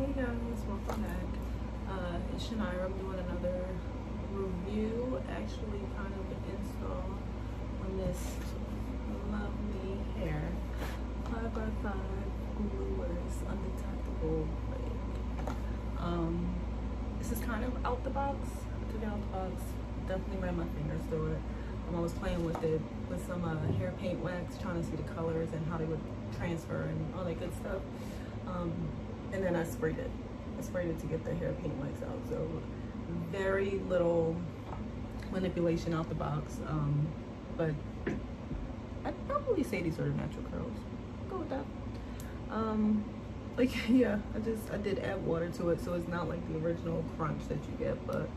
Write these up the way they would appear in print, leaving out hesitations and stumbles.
Hey guys, welcome back. It's Shania. I'm doing another review, actually kind of an install on this LuvMe hair 5x5 glueless undetectable wig. This is kind of out the box. I took it out the box, definitely ran my fingers through it. I was playing with it with some hair paint wax, trying to see the colors and how they would transfer and all that good stuff. And then I sprayed it. I sprayed it to get the hair paint wax out. So very little manipulation out the box. But I'd probably say these are natural curls. Go with that. Like yeah, I did add water to it, so it's not like the original crunch that you get, but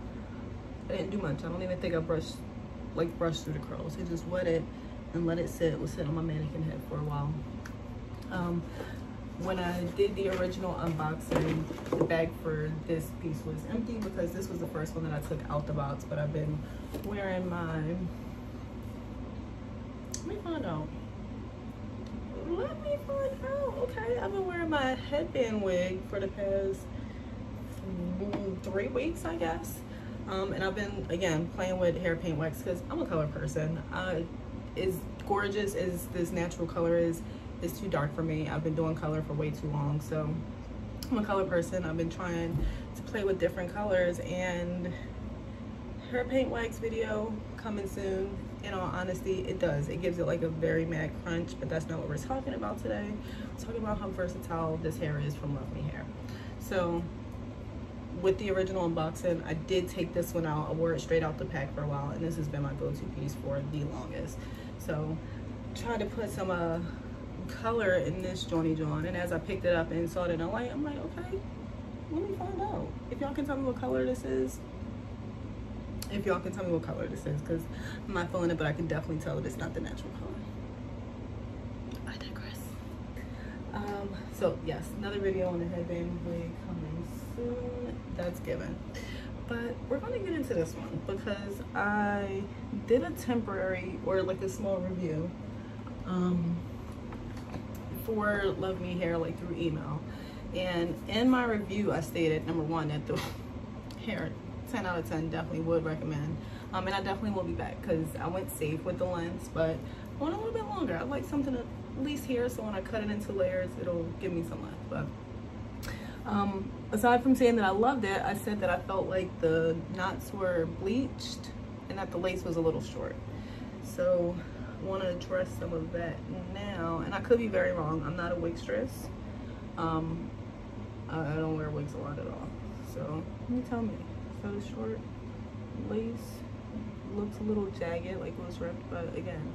I didn't do much. I don't even think I brushed through the curls. I just wet it and let it sit. It was sitting on my mannequin head for a while. When I did the original unboxing, the bag for this piece was empty because this was the first one that I took out the box, but I've been wearing my, let me find out, okay, I've been wearing my headband wig for the past 3 weeks, I guess. And I've been, again, playing with hair paint wax because I'm a color person. As gorgeous as this natural color is, it's too dark for me. I've been doing color for way too long, so I'm a color person. I've been trying to play with different colors, and hair paint wax video coming soon. In all honesty, it does. It gives it like a very matte crunch, but that's not what we're talking about today. We're talking about how versatile this hair is from LuvMe Hair. So with the original unboxing, I did take this one out. I wore it straight out the pack for a while, and this has been my go-to piece for the longest. So tried to put some color in this Johnny John, and as I picked it up and saw it in a light, I'm like, okay, let me find out. If y'all can tell me what color this is, because I'm not feeling it, but I can definitely tell that it's not the natural color. I digress. So yes, another video on the headband wig coming soon. That's given. But we're going to get into this one because I did a temporary, or like a small review for LuvMe Hair, like through email. And in my review, I stated, number one, that the hair 10 out of 10 definitely would recommend. And I definitely will be back because I went safe with the lengths, but I want a little bit longer. I'd like something at least here, so when I cut it into layers, it'll give me some length. But aside from saying that I loved it, I said that I felt like the knots were bleached and that the lace was a little short. So I want to address some of that now, and I could be very wrong. I'm not a wigstress. I don't wear wigs a lot at all. So let me tell me. So the short lace looks a little jagged, like it was ripped, but again,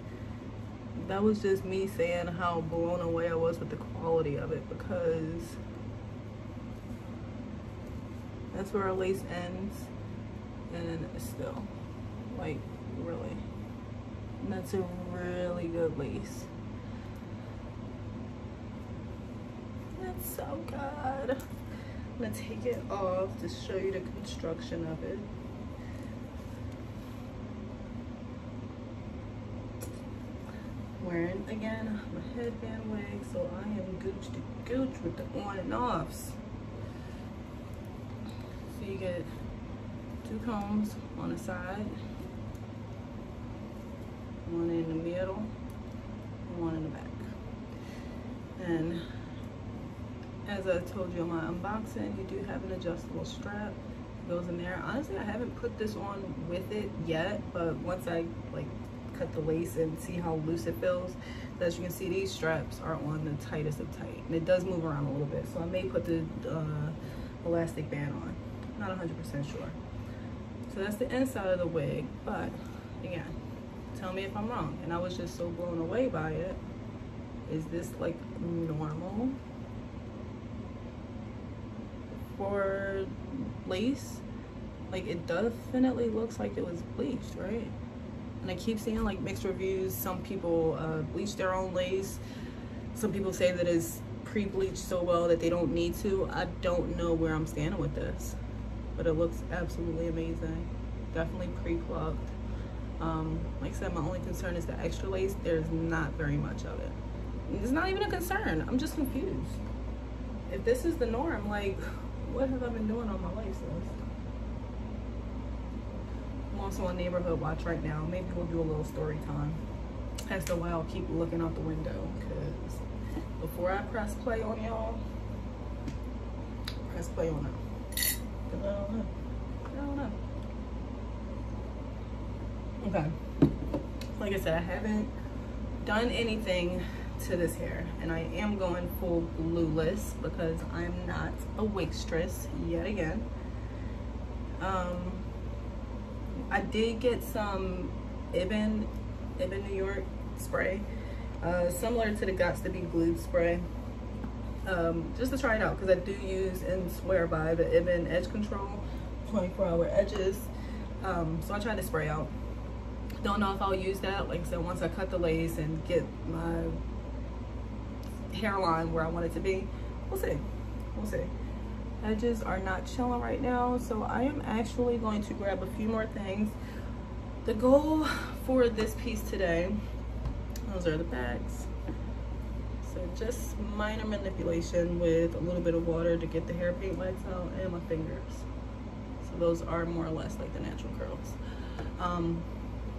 that was just me saying how blown away I was with the quality of it, because that's where a lace ends, and still, like, really, and that's a really good lace. That's so good. I'm gonna take it off to show you the construction of it. Wearing, again, my headband wig, so I am gooch to gooch with the on and offs. So you get 2 combs on the side, 1 in the middle, and 1 in the back. And as I told you on my unboxing, you do have an adjustable strap. It goes in there. Honestly, I haven't put this on with it yet, but once I like cut the lace and see how loose it feels, as you can see, these straps are on the tightest of tight, and it does move around a little bit, so I may put the elastic band on. Not 100% sure. So that's the inside of the wig, but again, tell me if I'm wrong. And I was just so blown away by it. Is this like normal for lace? Like, it definitely looks like it was bleached, right? And I keep seeing like mixed reviews. Some people bleach their own lace. Some people say that it's pre-bleached so well that they don't need to. I don't know where I'm standing with this, but it looks absolutely amazing. Definitely pre-plucked. Like I said, my only concern is the extra lace. There's not very much of it. It's not even a concern. I'm just confused. if this is the norm, like, what have I been doing on my life since? I'm also on neighborhood watch right now. Maybe we'll do a little story time as to why I'll keep looking out the window, because before I press play on y'all, press play on them. I don't know. Okay. Like I said, I haven't done anything to this hair, and I am going full glueless because I'm not a wigstress yet again. I did get some Ibn New York spray, similar to the Gots to Be Glued spray, just to try it out, because I do use and swear by the Ibn Edge Control 24-hour edges. So I tried to spray out. Don't know if I'll use that. Like I said, once I cut the lace and get my hairline where I want it to be, we'll see. We'll see. Edges are not chilling right now, so I am actually going to grab a few more things. The goal for this piece today, those are the bags. So just minor manipulation with a little bit of water to get the hair paint wax out, and my fingers. So those are more or less like the natural curls.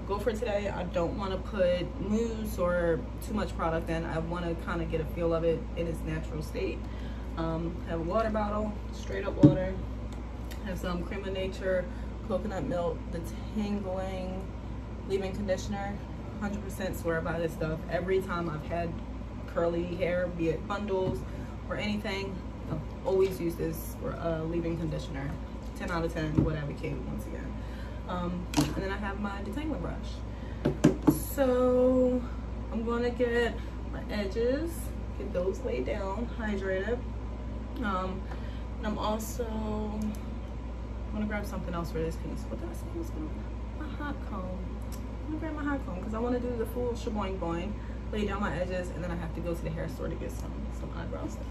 Goal for today, I don't want to put mousse or too much product in. I want to kind of get a feel of it in its natural state. Have a water bottle, straight up water. Have some Cream of Nature coconut milk, the Tangling leave-in conditioner. 100% swear by this stuff. Every time I've had curly hair, be it bundles or anything, I've always use this for leave-in conditioner. 10 out of 10 would advocate once again. And then I have my detangling brush. So I'm going to get my edges, get those laid down, hydrated. And I'm also going to grab something else for this piece. What did I say I was going to? My hot comb. I'm going to grab my hot comb because I want to do the full shaboing boing, lay down my edges, and then I have to go to the hair store to get some eyebrow stuff.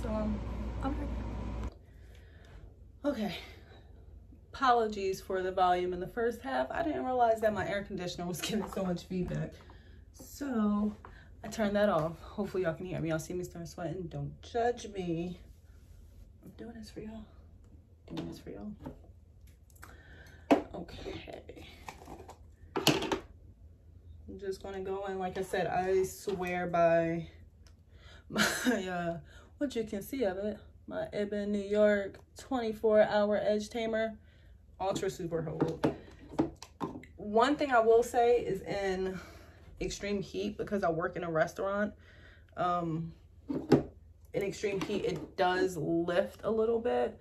So okay. Apologies for the volume in the first half. I didn't realize that my air conditioner was giving so much feedback, so I turned that off. Hopefully y'all can hear me. Y'all see me start sweating. Don't judge me. I'm doing this for y'all. Doing this for y'all. Okay. I'm just gonna go in. Like I said, I swear by my what you can see of it, my Ibn New York 24-hour edge tamer. Ultra super hold. One thing I will say is, in extreme heat, because I work in a restaurant, in extreme heat it does lift a little bit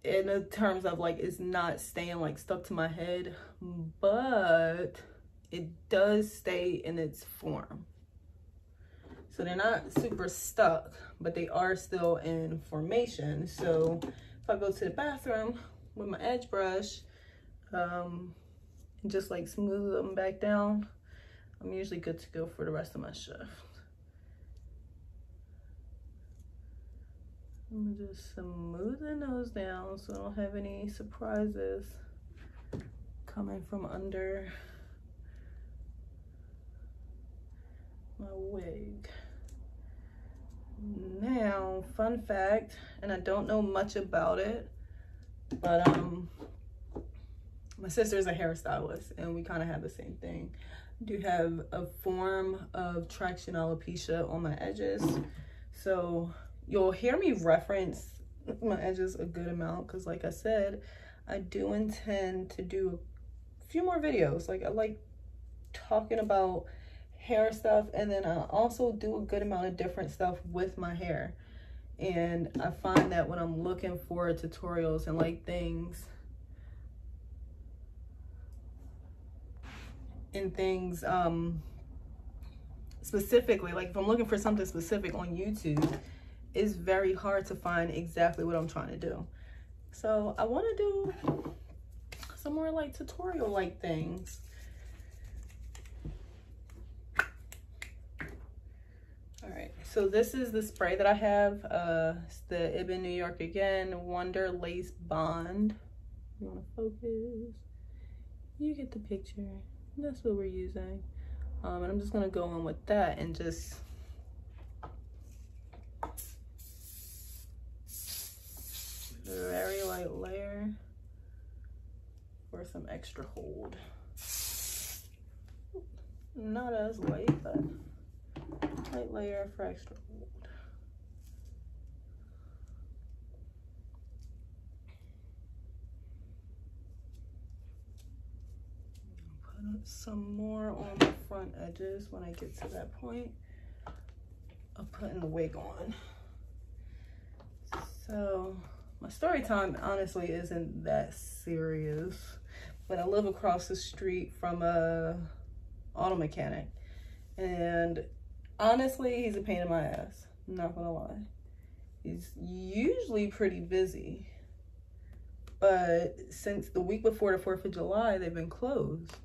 in the terms of like it's not staying like stuck to my head, but it does stay in its form. So they're not super stuck, but they are still in formation. So if I go to the bathroom with my edge brush, and just like smooth them back down, I'm usually good to go for the rest of my shift. I'm just smoothing those down so I don't have any surprises coming from under my wig. Now, fun fact, and I don't know much about it, but my sister's a hairstylist and we kind of have the same thing. I do have a form of traction alopecia on my edges, so you'll hear me reference my edges a good amount because, like I said, I do intend to do a few more videos. Like, I like talking about hair stuff, and then I also do a good amount of different stuff with my hair. And I find that when I'm looking for tutorials and like things specifically, like if I'm looking for something specific on YouTube, it's very hard to find exactly what I'm trying to do. So I want to do some more like tutorial like things. All right, so this is the spray that I have. It's the Ibn New York again, Wonder Lace Bond. You want to focus? You get the picture. That's what we're using. And I'm just gonna go in with that and just some extra hold. Not as light, but light layer for extra hold. Put some more on the front edges when I get to that point of putting the wig on. So my story time honestly isn't that serious, but I live across the street from a auto mechanic, and honestly he's a pain in my ass, I'm not gonna lie. He's usually pretty busy, but since the week before the 4th of July they've been closed,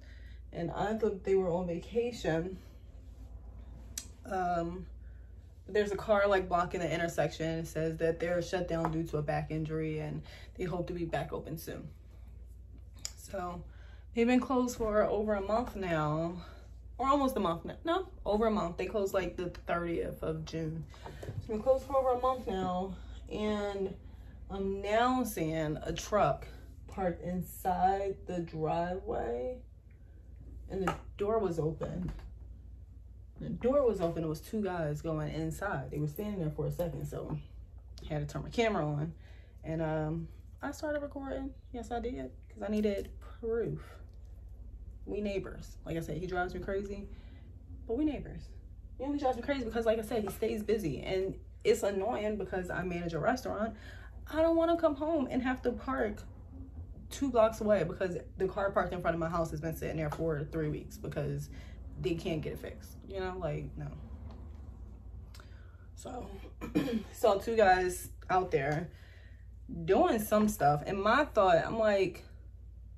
and I thought they were on vacation. There's a car like blocking the intersection. It says that they're shut down due to a back injury and they hope to be back open soon. So they've been closed for over a month now, or almost a month now. No, over a month. They closed like the 30th of June. So they've been closed for over a month now, and I'm now seeing a truck parked inside the driveway, and the door was open. The door was open. It was 2 guys going inside. They were standing there for a second, so I had to turn my camera on, and I started recording. Yes, I did, because I needed proof. We neighbors. Like I said, he drives me crazy, but we neighbors. He only drives me crazy because, like I said, he stays busy, and it's annoying because I manage a restaurant. I don't want to come home and have to park 2 blocks away because the car parked in front of my house has been sitting there for 3 weeks because they can't get it fixed, you know, like, no. So saw 2 guys out there doing some stuff, and my thought, I'm like,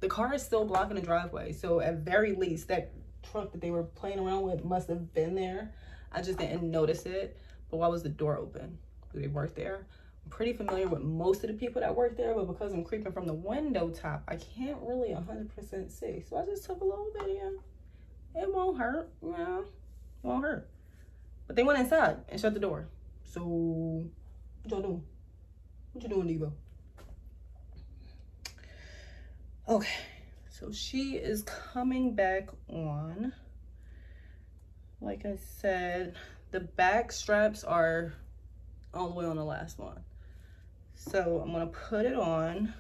the car is still blocking the driveway, so at very least that truck that they were playing around with must have been there. I just didn't notice it. But why was the door open? Do they work there? I'm pretty familiar with most of the people that work there, but because I'm creeping from the window top, I can't really 100% see. So I just took a little video. It won't hurt, you know, it won't hurt. But they went inside and shut the door. So, what y'all doing? What you doing, Devo? Okay, so she is coming back on. Like I said, the back straps are all the way on the last one. So I'm gonna put it on.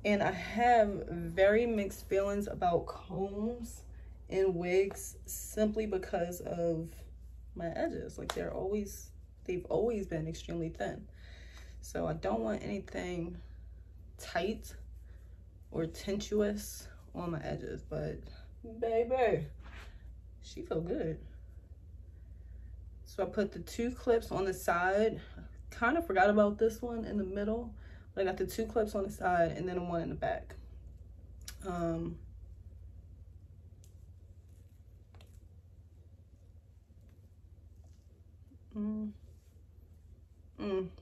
And I have very mixed feelings about combs and wigs simply because of my edges. Like they've always been extremely thin. So I don't want anything tight or tenuous on my edges, but baby, she feel good. So I put the 2 clips on the side. Kind of forgot about this one in the middle. I got the 2 clips on the side and then 1 in the back.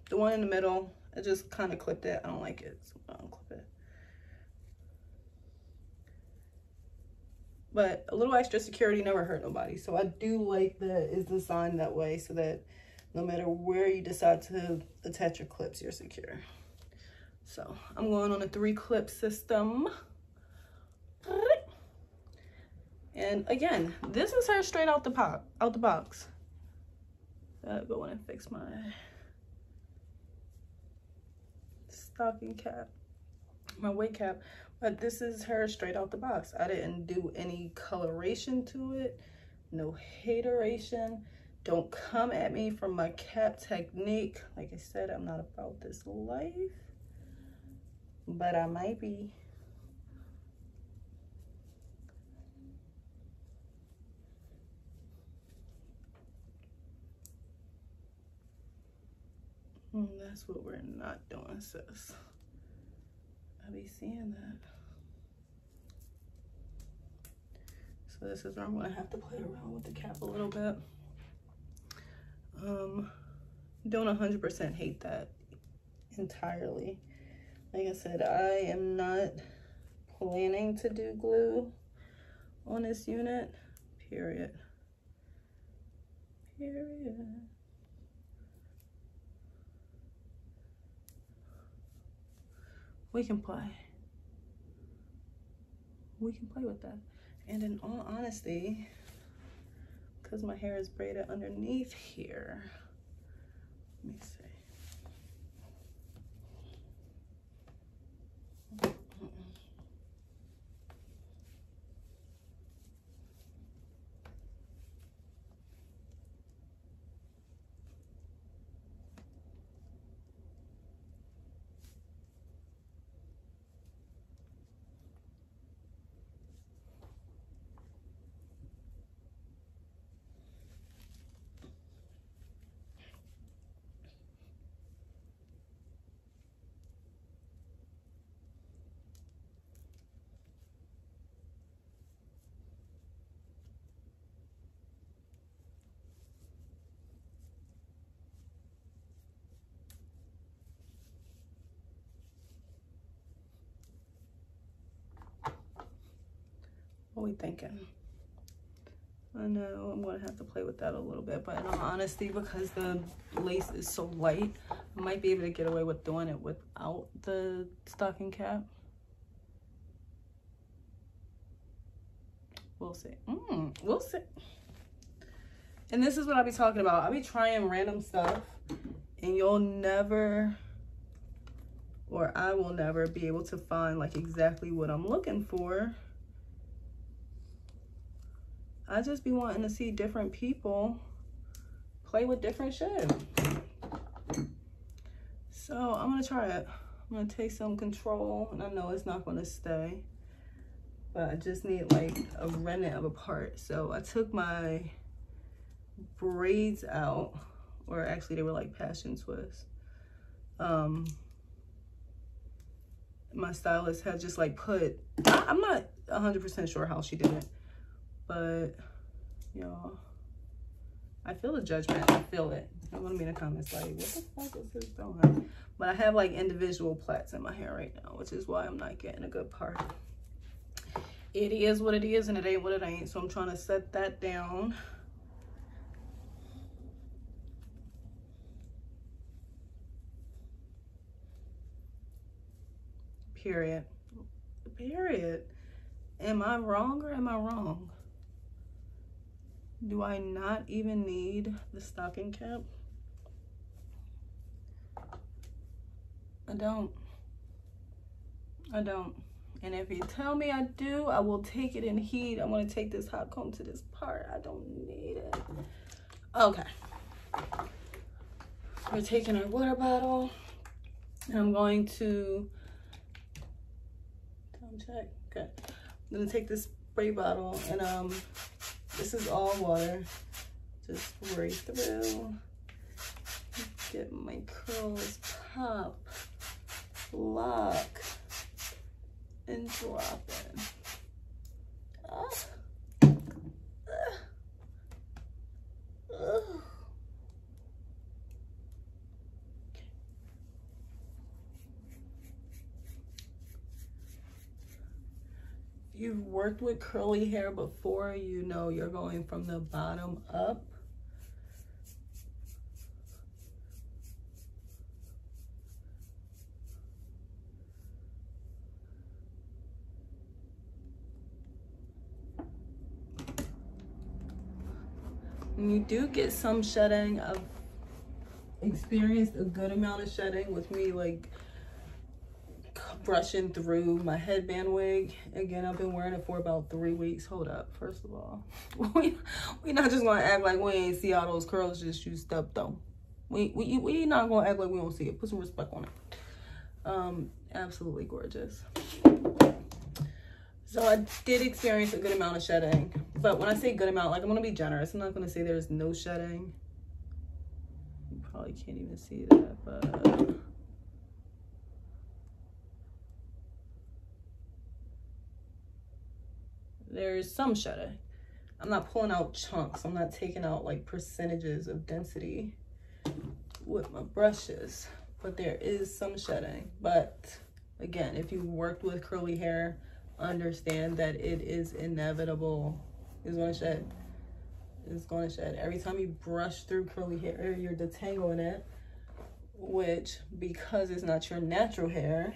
The one in the middle, I just kind of clipped it. I don't like it, so I don't clip it. But a little extra security never hurt nobody. So I do like that it's designed that way so that no matter where you decide to attach your clips, you're secure. So I'm going on a 3-clip system. And again, this is her straight out the box. Gotta go in and fix my stocking cap, my wig cap. But this is her straight out the box. I didn't do any coloration to it, no hateration. Don't come at me for my cap technique. Like I said, I'm not about this life, but I might be. That's what we're not doing, sis. I be seeing that. So this is where I'm gonna have to play around with the cap a little bit. Don't 100% hate that entirely. Like I said, I am not planning to do glue on this unit, period. We can play. We can play with that. And in all honesty, because my hair is braided underneath here, let me see. What are we thinking? I know I'm gonna have to play with that a little bit, but in all honesty, because the lace is so light, I might be able to get away with doing it without the stocking cap. We'll see. We'll see. And this is what I be talking about. I be trying random stuff, and you'll never, or I will never be able to find like exactly what I'm looking for. I just be wanting to see different people play with different shit. So I'm gonna try it. I'm gonna take some control, and I know it's not gonna stay, but I just need like a remnant of a part. So I took my braids out, or actually they were like passion twists. My stylist had just like put, I'm not 100% sure how she did it, but y'all, I feel the judgment. I feel it. I'm gonna be in the comments like, what the fuck is this doing? But I have like individual plaits in my hair right now, which is why I'm not getting a good part. It is what it is, and it ain't what it ain't. So I'm trying to set that down. Period. Period. Am I wrong or am I wrong? Do I not even need the stocking cap? I don't. I don't. And if you tell me I do, I will take it in heat. I want to take this hot comb to this part. I don't need it. Okay. We're taking our water bottle, and I'm going to check. Okay. I'm gonna take this spray bottle, and this is all water. Just spray through. Get my curls pop, lock, and drop in. You've worked with curly hair before, you know you're going from the bottom up. And you do get some shedding. I've experienced a good amount of shedding with me like brushing through my headband wig. Again, I've been wearing it for about 3 weeks. Hold up, first of all, we not just gonna act like we ain't see all those curls just juiced up though. We not gonna act like we don't see it. Put some respect on it. Absolutely gorgeous. So I did experience a good amount of shedding, but when I say good amount, like, I'm gonna be generous. I'm not gonna say there's no shedding. You probably can't even see that, but there's some shedding. I'm not pulling out chunks. I'm not taking out like percentages of density with my brushes, but there is some shedding. But again, if you worked with curly hair, understand that it is inevitable. It's going to shed. It's going to shed. Every time you brush through curly hair, you're detangling it, which, because it's not your natural hair,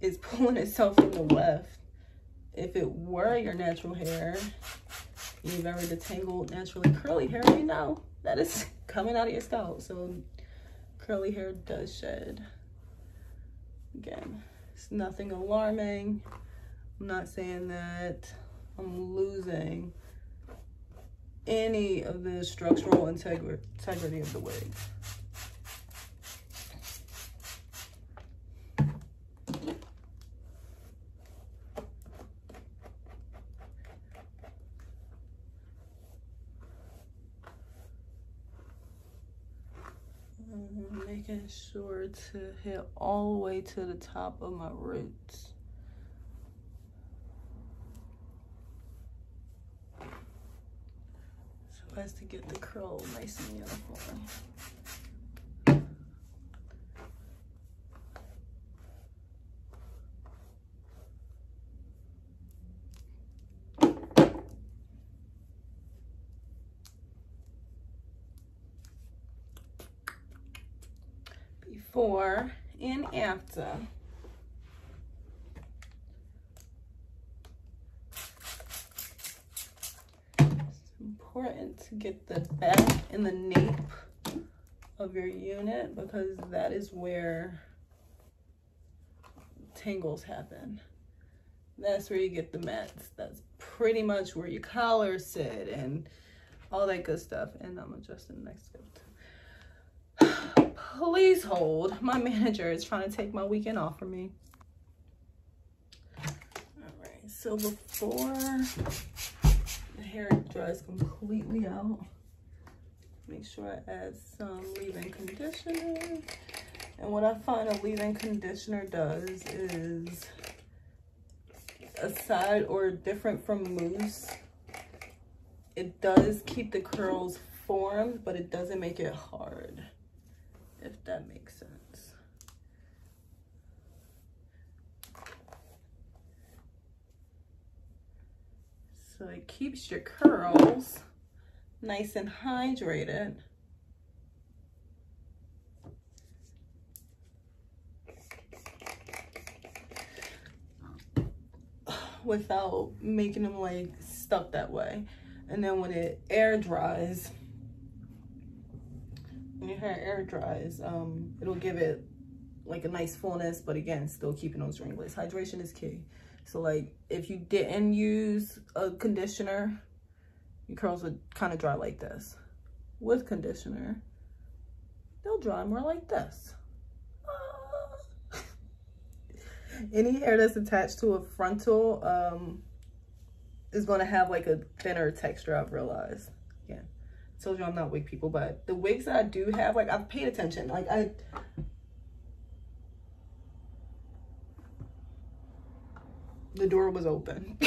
is pulling itself from the left. If it were your natural hair, you've ever detangled naturally curly hair, you know that is coming out of your scalp. So curly hair does shed. Again, it's nothing alarming. I'm not saying that I'm losing any of the structural integrity of the wig. Making sure to hit all the way to the top of my roots. So as to get the curl nice and uniform. Before and after. It's important to get the back and the nape of your unit because that is where tangles happen. That's where you get the mats. That's pretty much where your collars sit and all that good stuff. And I'm adjusting the next script. Please hold. My manager is trying to take my weekend off from me. All right, so before the hair dries completely out, make sure I add some leave-in conditioner. And what I find a leave-in conditioner does is, aside or different from mousse, it does keep the curls formed, but it doesn't make it hard, if that makes sense. So it keeps your curls nice and hydrated. Without making them like stuck that way. And then when it air dries, when your hair air dries, it'll give it like a nice fullness, but again, still keeping those ringlets. Hydration is key. So like if you didn't use a conditioner, your curls would kind of dry like this. With conditioner, they'll dry more like this. Any hair that's attached to a frontal is going to have like a thinner texture, I've realized. Yeah, I told you I'm not wig people, but the wigs that I do have, like I've paid attention. Like the door was open.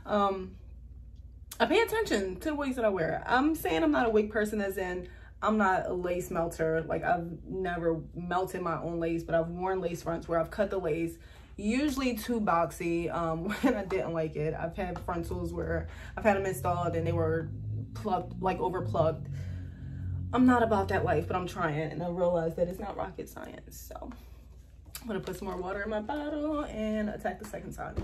I pay attention to the wigs that I wear. I'm saying I'm not a wig person as in I'm not a lace melter. Like I've never melted my own lace, but I've worn lace fronts where I've cut the lace, usually too boxy when I didn't like it. I've had frontals where I've had them installed and they were plucked, like over plucked. I'm not about that life, but I'm trying, and I realized that it's not rocket science. So I'm gonna put some more water in my bottle and attack the second side.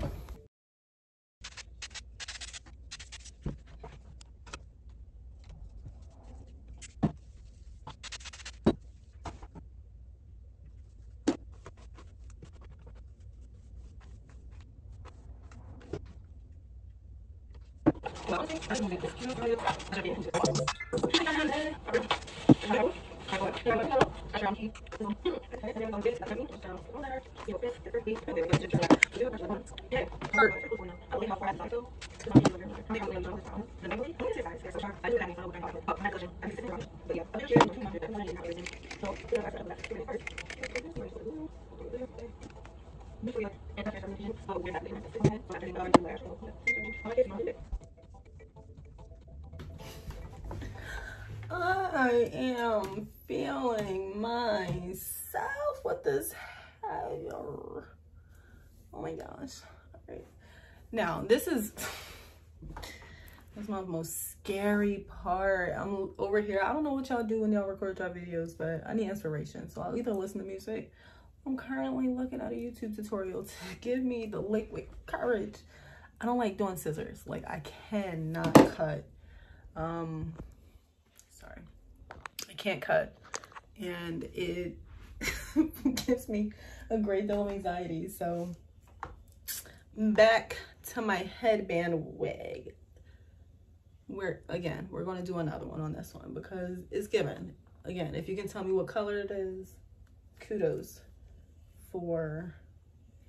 I am feeling myself with this hair. Oh my gosh. All right. Now, this is my most scary part. I'm over here. I don't know what y'all do when y'all record y'all videos, but I need inspiration. So I'll either listen to music I'm currently looking at a YouTube tutorial to give me the liquid courage. I don't like doing scissors. Like, I cannot cut. Sorry. I can't cut. And it gives me a great deal of anxiety. So, back to my headband wig. We're going to do another one on this one because it's given. Again, if you can tell me what color it is, kudos for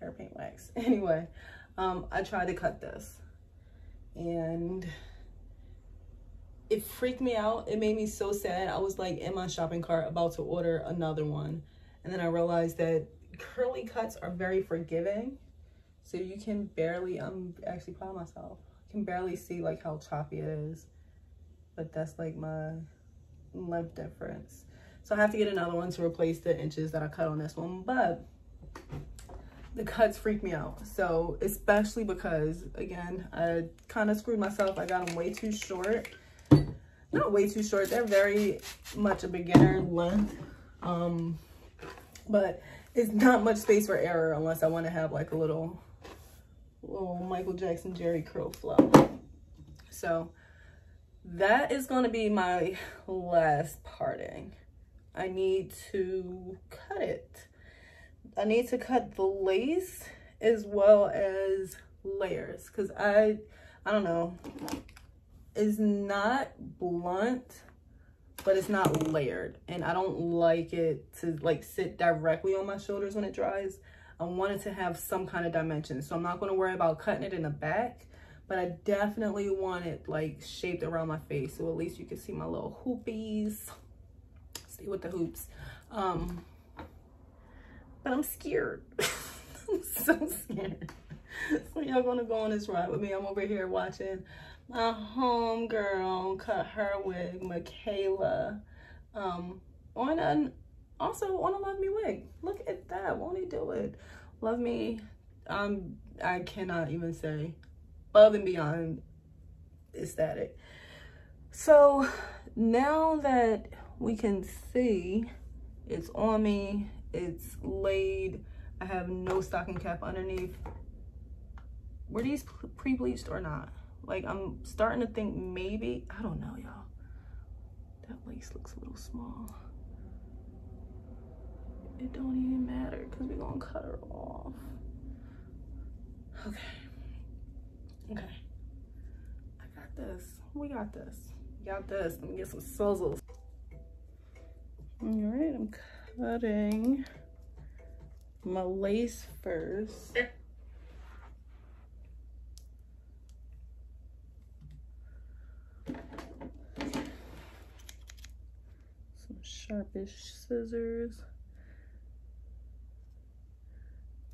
hair paint wax. Anyway, I tried to cut this and it freaked me out. It made me so sad. I was like in my shopping cart about to order another one. And then I realized that curly cuts are very forgiving. So you can barely, I'm actually proud of myself. I can barely see like how choppy it is. But that's like my length difference. So I have to get another one to replace the inches that I cut on this one. But the cuts freak me out. So especially because, again, I kind of screwed myself. I got them way too short. Not way too short. They're very much a beginner length. But it's not much space for error unless I want to have like a little Michael Jackson Jerry curl flow. So that is going to be my last parting. I need to cut it. I need to cut the lace as well as layers because I don't know. It's not blunt, but it's not layered. And I don't like it to like sit directly on my shoulders when it dries. I want it to have some kind of dimension. So I'm not going to worry about cutting it in the back, but I definitely want it like shaped around my face. So at least you can see my little hoopies. Stay with the hoops. But I'm scared. I'm so scared. So y'all gonna go on this ride with me. I'm over here watching my homegirl cut her wig, Michaela, also on a LuvMe wig. Look at that, won't he do it? LuvMe, I cannot even say, above and beyond ecstatic. So now that we can see it's on me, it's laid, I have no stocking cap underneath. Were these pre-bleached or not? Like, I'm starting to think maybe, I don't know, y'all. That lace looks a little small. It don't even matter because we're gonna cut her off. Okay. Okay. I got this. We got this. We got this. Let me get some sizzles. All right, I'm cutting my lace first. Some sharpish scissors.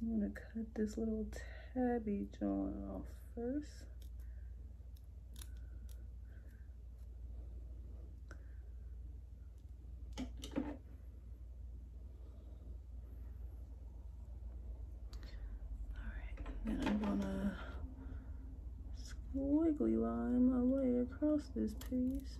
I'm gonna cut this little tabby joint off first. Then I'm gonna squiggly line my way across this piece.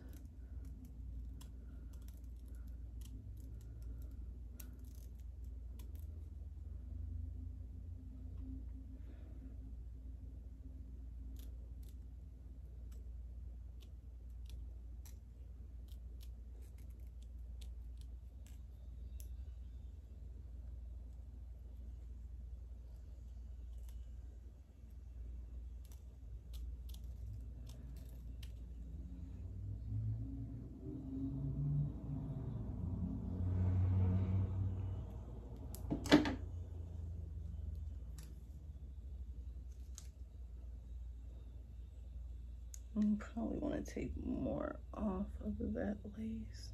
I probably want to take more off of that lace.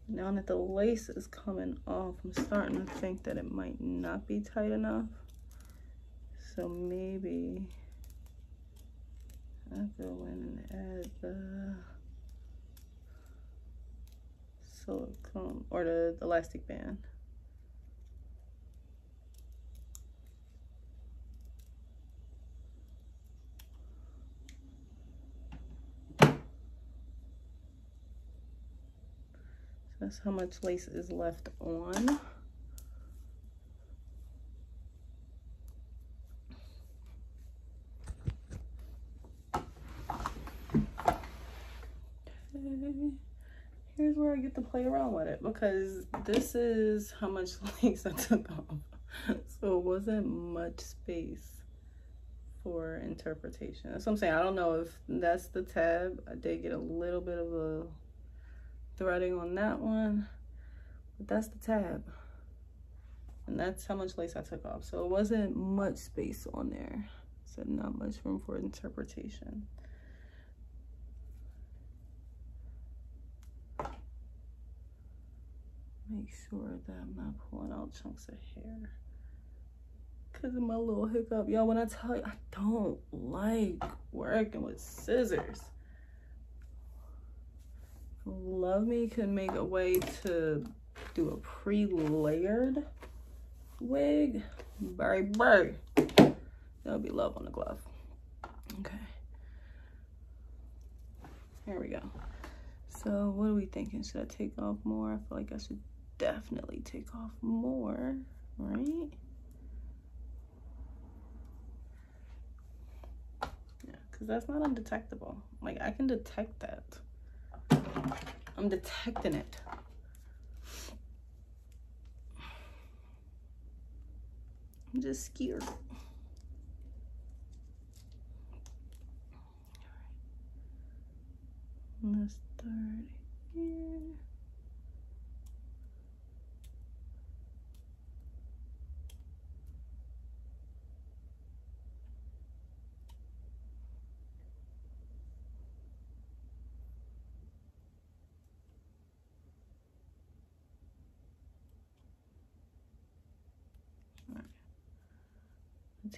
Now that the lace is coming off, I'm starting to think that it might not be tight enough. So maybe I'll go in and add the silicone or the elastic band. That's how much lace is left on. where I get to play around with it, because this is how much lace I took off. So it wasn't much space for interpretation. That's what I'm saying. I don't know if that's the tab. I did get a little bit of a threading on that one, but that's the tab. And that's how much lace I took off. So it wasn't much space on there. So not much room for interpretation. Make sure that I'm not pulling out chunks of hair because of my little hiccup. Y'all, when I tell you, I don't like working with scissors. LuvMe can make a way to do a pre-layered wig. That would be love on the glove. Okay. Here we go. So what are we thinking? Should I take off more? I feel like I should definitely take off more, right? Yeah, because that's not undetectable. Like, I can detect that. I'm detecting it. I'm just scared. Let's start here.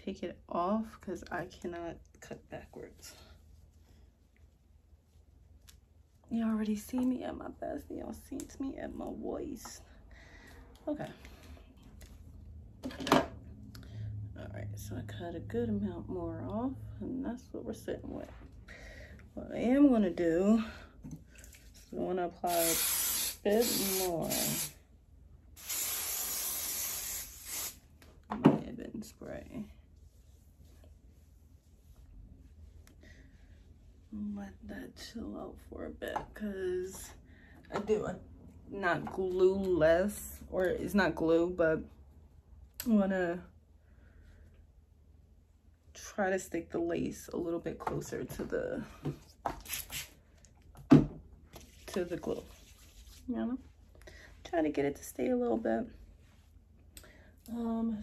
Take it off because I cannot cut backwards. You already see me at my best. Y'all see me at my worst. Okay. All right, so I cut a good amount more off, and that's what we're sitting with. What I am gonna do is I wanna apply a bit more Ebon spray. Let that chill out for a bit, because I do not glue less, or it's not glue, but I want to try to stick the lace a little bit closer to the glue, you know, try to get it to stay a little bit.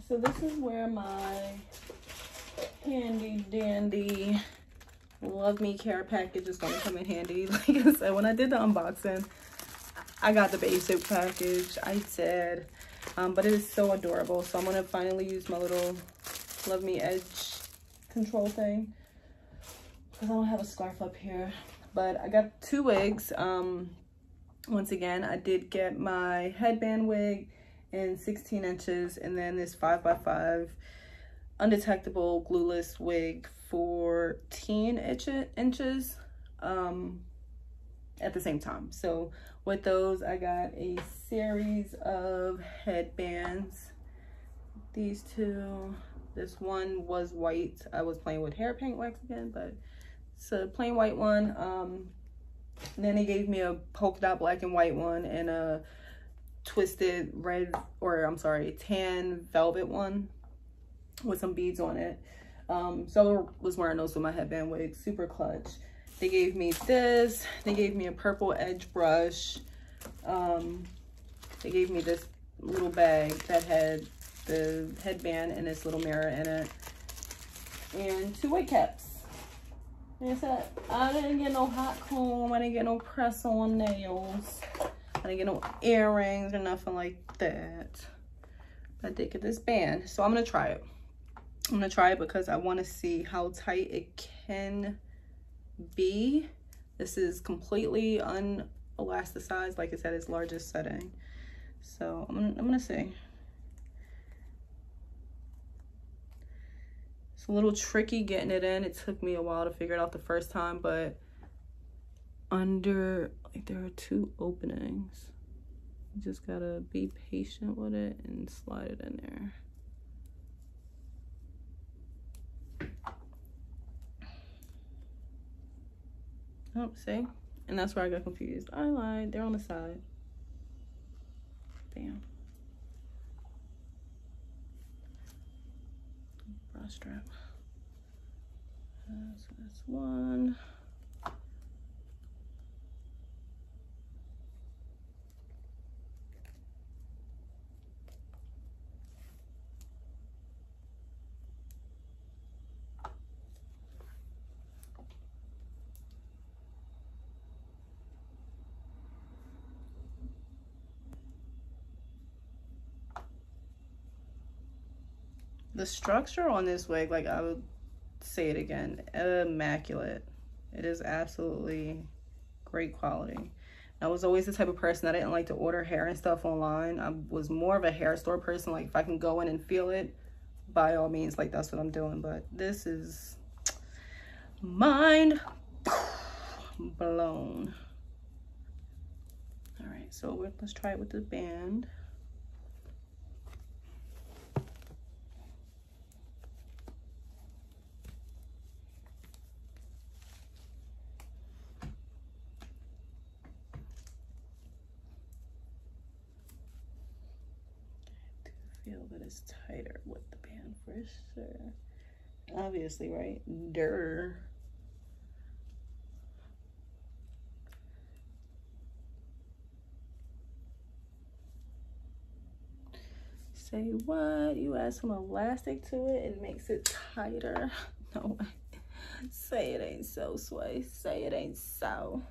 So this is where my handy dandy LuvMe care package is going to come in handy. Like I said, when I did the unboxing, I got the basic package, I did, but it is so adorable. So I'm going to finally use my little LuvMe edge control thing, because I don't have a scarf up here. But I got 2 wigs. Once again, I did get my headband wig in 16 inches, and then this 5x5 undetectable glueless wig 14 inches at the same time. So with those, I got a series of headbands. These 2, this one was white. I was playing with hair paint wax again, but it's a plain white one. Then they gave me a polka dot black and white one, and a twisted red, or I'm sorry, tan velvet one with some beads on it. So I was wearing those with my headband wig, super clutch. They gave me this, they gave me a purple edge brush. They gave me this little bag that had the headband and this little mirror in it, and 2 wig caps. Like I said, I didn't get no hot comb, I didn't get no press on nails, I didn't get no earrings or nothing like that. I did get this band, so I'm gonna try it. I'm gonna try it because I want to see how tight it can be. This is completely unelasticized, like I said, it's largest setting. So I'm gonna see. It's a little tricky getting it in. It took me a while to figure it out the first time, but under, like, there are 2 openings. You just gotta be patient with it and slide it in there. Oh, see? And that's where I got confused. I lied. They're on the side. Bam. Bra strap. So that's one. The structure on this wig, like, I would say it again, immaculate. It is absolutely great quality. I was always the type of person that I didn't like to order hair and stuff online. I was more of a hair store person. Like, if I can go in and feel it, by all means, like, that's what I'm doing. But this is mind blown. All right, so let's try it with the band. Feel that it's tighter with the band for sure. Obviously, right? Durr. Say what? You add some elastic to it, it makes it tighter. No way. Say it ain't so, Sway. Say it ain't so.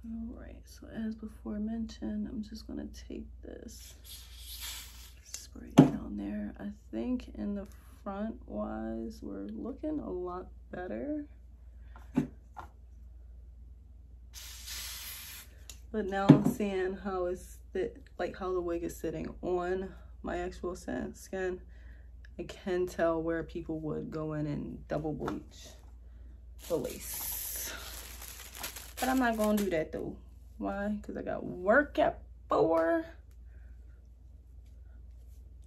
All right, so as before mentioned, I'm just gonna take this, spray it down there. I think in the front wise, we're looking a lot better. But now I'm seeing how it's like how the wig is sitting on my actual skin. I can tell where people would go in and double bleach the lace. But I'm not gonna do that though. Why? Because I got work at 4.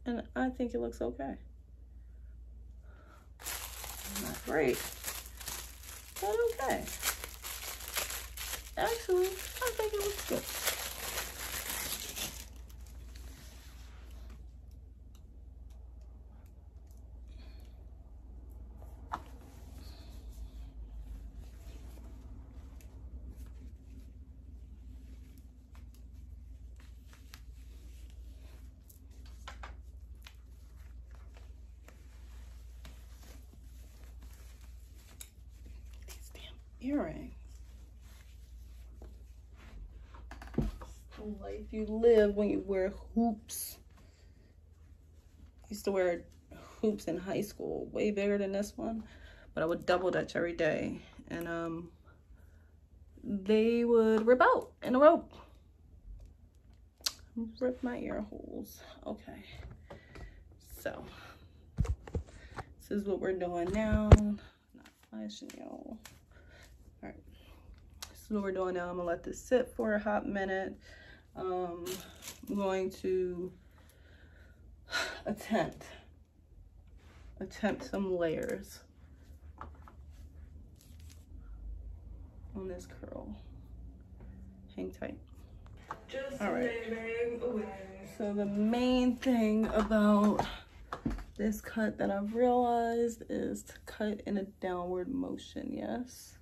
And I think it looks okay. Not great, but okay. Actually, I think it looks good. Earrings. The life you live when you wear hoops. I used to wear hoops in high school, way bigger than this one, but I would double dutch every day, and they would rip out in a rope. Rip my ear holes. Okay, so this is what we're doing now. Not flashing y'all. All right, this is what we're doing now. I'm gonna let this sit for a hot minute. I'm going to attempt some layers on this curl. Hang tight. All right, so the main thing about this cut that I've realized is to cut in a downward motion. Yes.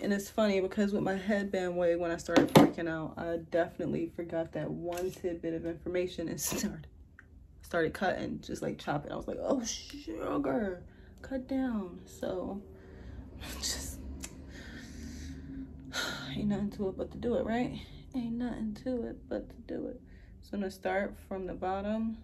And it's funny because with my headband wig, when I started freaking out, I definitely forgot that one tidbit of information and started cutting, just like chopping. I was like, oh sugar, cut down. So just ain't nothing to it but to do it, right? Ain't nothing to it but to do it. So I'm gonna start from the bottom.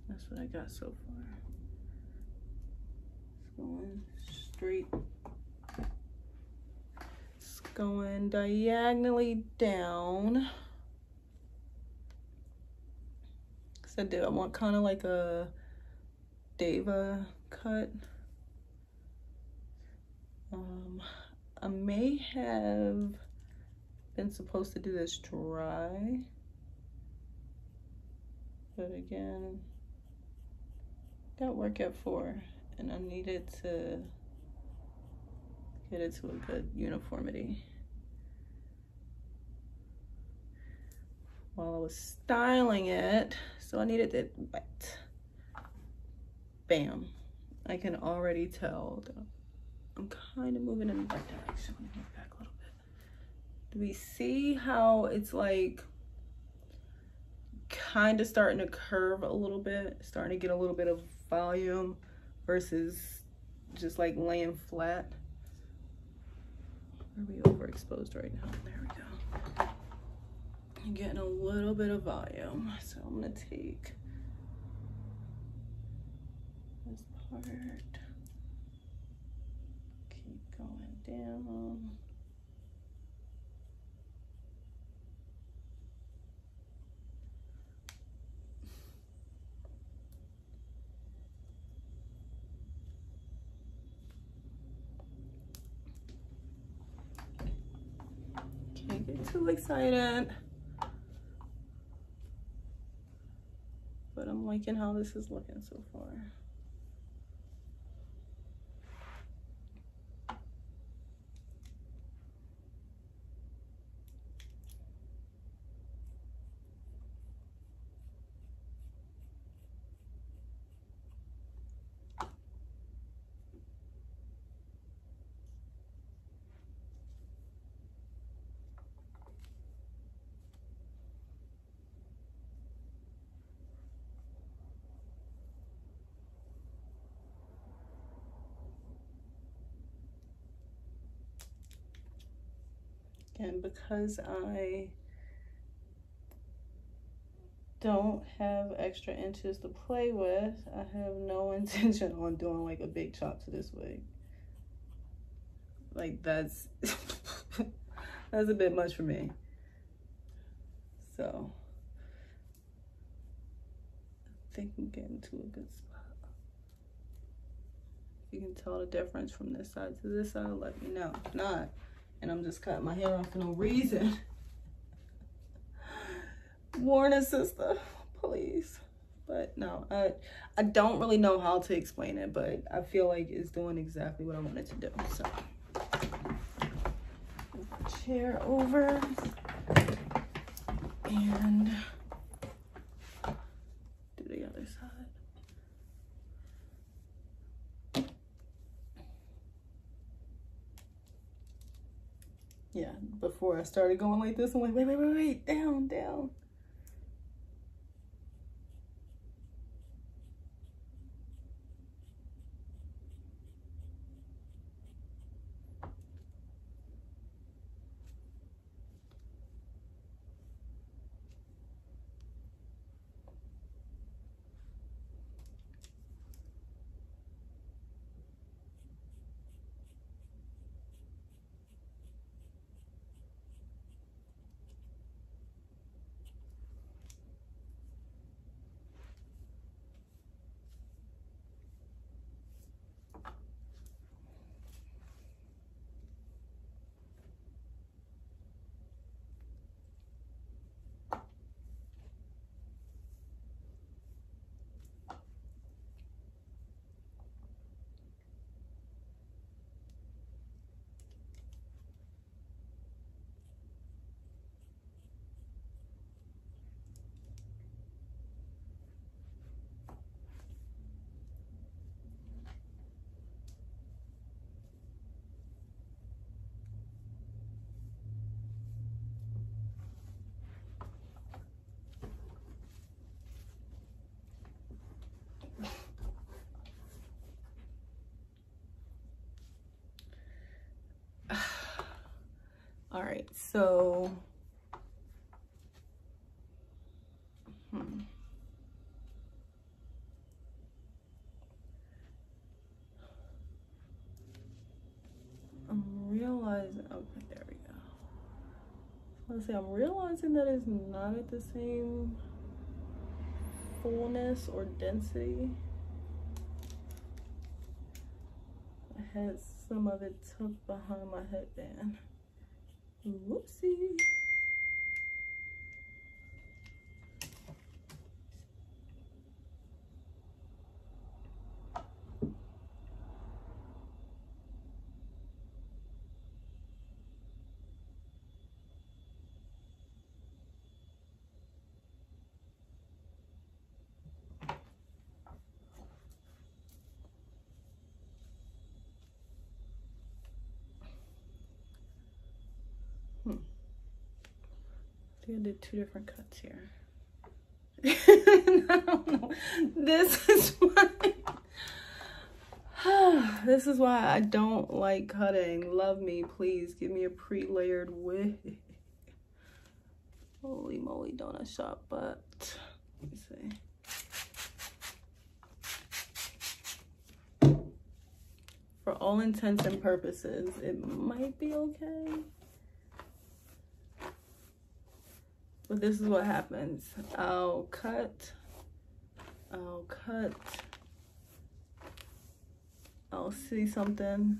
That's what I got so far. It's going straight. It's going diagonally down. because I want kind of like a Deva cut. I may have been supposed to do this dry, but again, got work at 4 and I needed to get it to a good uniformity while I was styling it, so I needed it wet. Bam. I can already tell that I'm kind of moving in the right direction. Let me move back a little bit. Do we see how it's like kind of starting to curve a little bit, starting to get a little bit of volume versus just like laying flat? Are we overexposed right now? There we go. I'm getting a little bit of volume, so I'm gonna take this part, keep going down. Can't get too excited, but I'm liking how this is looking so far. And because I don't have extra inches to play with, I have no intention on doing like a big chop to this wig. Like that's that's a bit much for me. So I think I'm getting to a good spot. If you can tell the difference from this side to this side, let me know. If not, and I'm just cutting my hair off for no reason. Warning, sister, please. But no, I don't really know how to explain it, but I feel like it's doing exactly what I wanted to do. So move the chair over and do the other side. Yeah, before I started going like this, I'm like, wait, down. All right, so I'm realizing, okay, there we go. Let's say I'm realizing that it's not at the same fullness or density. I had some of it tucked behind my headband. Whoopsie. I think I did 2 different cuts here. No. This is why this is why I don't like cutting. LuvMe, please give me a pre-layered wig. Holy moly, donut shop, but let me see. For all intents and purposes, it might be okay. But this is what happens. I'll cut. I'll see something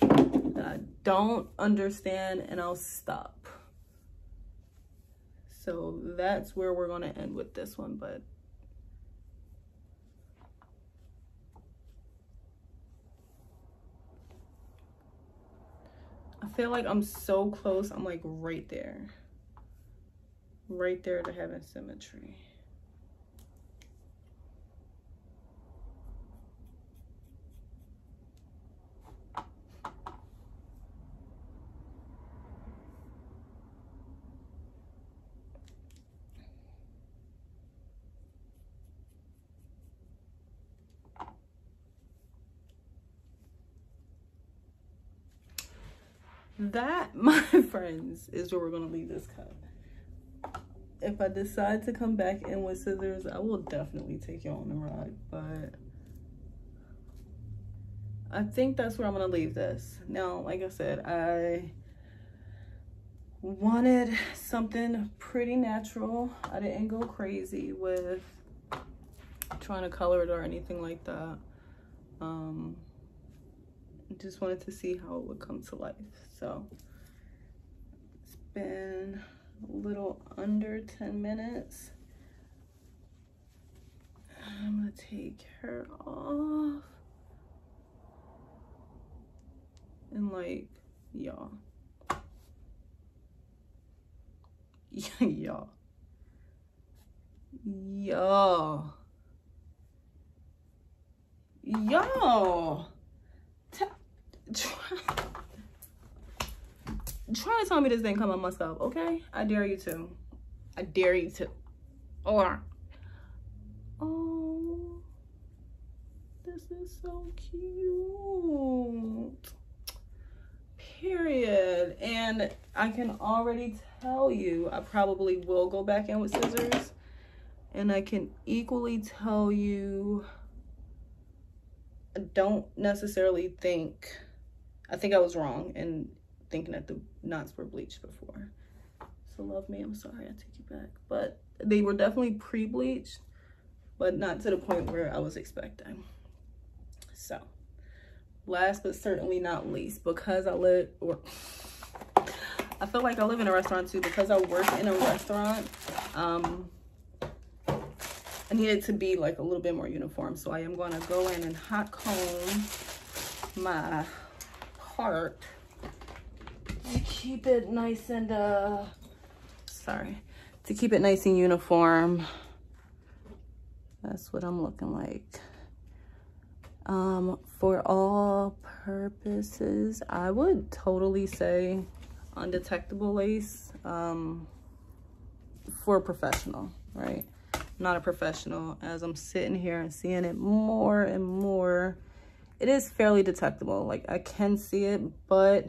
that I don't understand and I'll stop. So that's where we're gonna end with this one, but I feel like I'm so close. I'm like right there to having symmetry. That, my friends, is where we're gonna leave this cut. If I decide to come back in with scissors, I will definitely take you on the ride, but I think that's where I'm gonna leave this. Now, like I said, I wanted something pretty natural. I didn't go crazy with trying to color it or anything like that. Just wanted to see how it would come to life. So it's been a little under 10 minutes. I'm gonna take her off and like, y'all. Y'all. Try to tell me this didn't come on myself, okay? I dare you to. I dare you to. Or, oh, this is so cute. Period. And I can already tell you, I probably will go back in with scissors. And I can equally tell you, I don't necessarily think, I think I was wrong in thinking that the knots were bleached before. So LuvMe, I'm sorry, I take you back. But they were definitely pre-bleached, but not to the point where I was expecting. So last but certainly not least, because I feel like I live in a restaurant too, because I work in a restaurant, I need it to be like a little bit more uniform. So I am going to go in and hot comb my part to keep it nice and to keep it nice and uniform. That's what I'm looking like. For all purposes, I would totally say undetectable lace for a professional, right? Not a professional. As I'm sitting here and seeing it more and more, it is fairly detectable. Like I can see it, but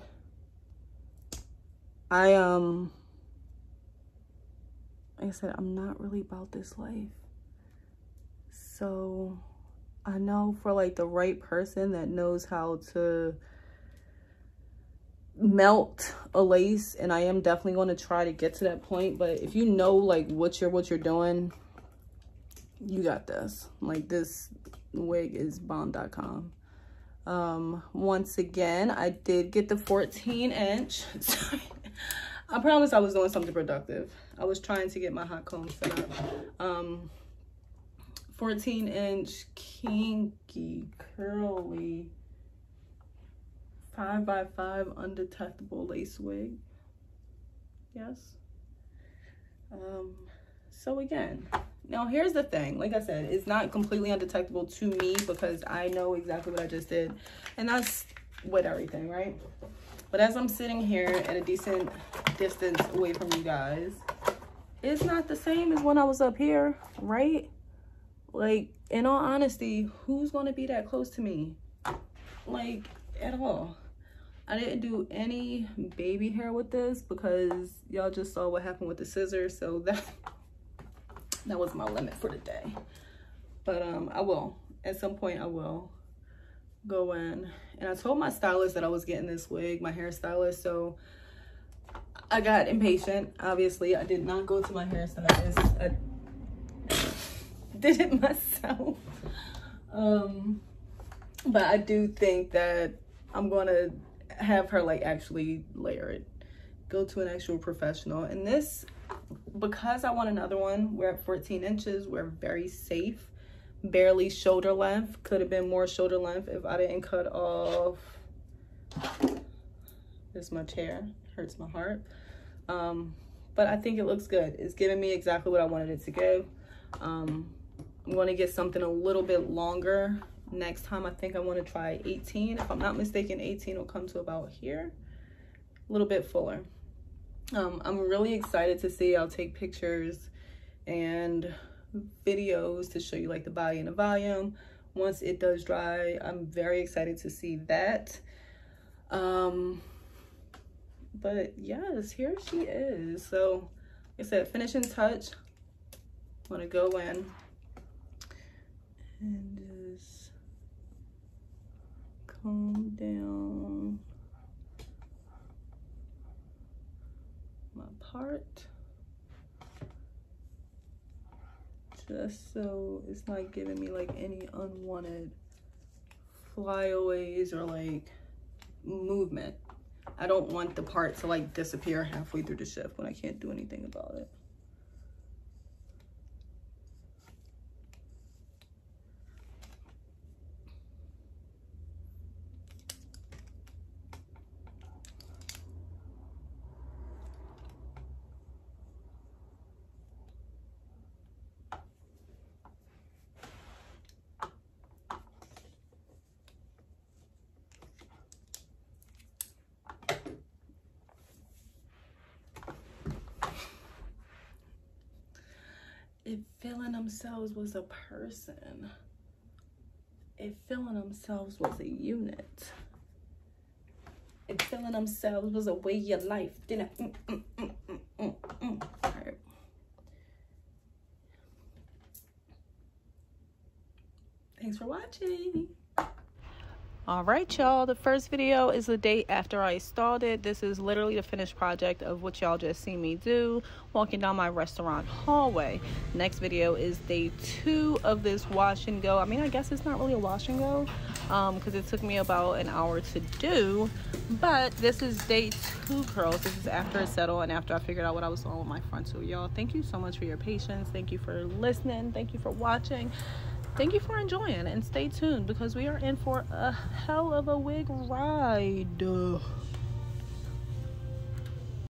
like I said, I'm not really about this life. So I know for like the right person that knows how to melt a lace, and I am definitely going to try to get to that point. But if you know like what you're doing, you got this. Like, this wig is bomb.com. Once again, I did get the 14-inch. I promise I was doing something productive. I was trying to get my hot comb set up. 14-inch Kinky curly 5x5 undetectable lace wig. Yes. So again, now here's the thing. Like I said, it's not completely undetectable to me because I know exactly what I just did, and that's with everything, right? But as I'm sitting here at a decent distance away from you guys, it's not the same as when I was up here, right? Like, in all honesty, who's going to be that close to me? Like, at all. I didn't do any baby hair with this because y'all just saw what happened with the scissors, so that was my limit for the day. But I will, at some point I will go in. And I told my stylist that I was getting this wig, my hairstylist, so I got impatient. Obviously, I did not go to my hairstylist. I did it myself. But I do think that I'm gonna have her like actually layer it, go to an actual professional. And this, because I want another one, we're at 14 inches, we're very safe, barely shoulder length. Could have been more shoulder length if I didn't cut off this much hair. Hurts my heart. But I think it looks good. It's giving me exactly what I wanted it to give. I'm going to get something a little bit longer next time. I think I want to try 18. If I'm not mistaken, 18 will come to about here, a little bit fuller. I'm really excited to see. I'll take pictures and videos to show you like the body and the volume once it does dry. I'm very excited to see that. But yes, here she is. So like I said, finishing touch. I'm gonna go in and just comb down my part, just so it's not giving me like any unwanted flyaways or like movement. I don't want the part to like disappear halfway through the shift when I can't do anything about it. If feeling themselves was a person, if feeling themselves was a unit, if feeling themselves was a way of life, then All right. Thanks for watching. All right, y'all, the first video is the day after I installed it. This is literally the finished project of what y'all just seen me do, walking down my restaurant hallway. Next video is day 2 of this wash and go. I mean, I guess it's not really a wash and go because it took me about an hour to do, but this is day 2 curls. This is after it settled and after I figured out what I was doing with my frontal. Y'all, thank you so much for your patience. Thank you for listening. Thank you for watching. Thank you for enjoying, and stay tuned because we are in for a hell of a wig ride.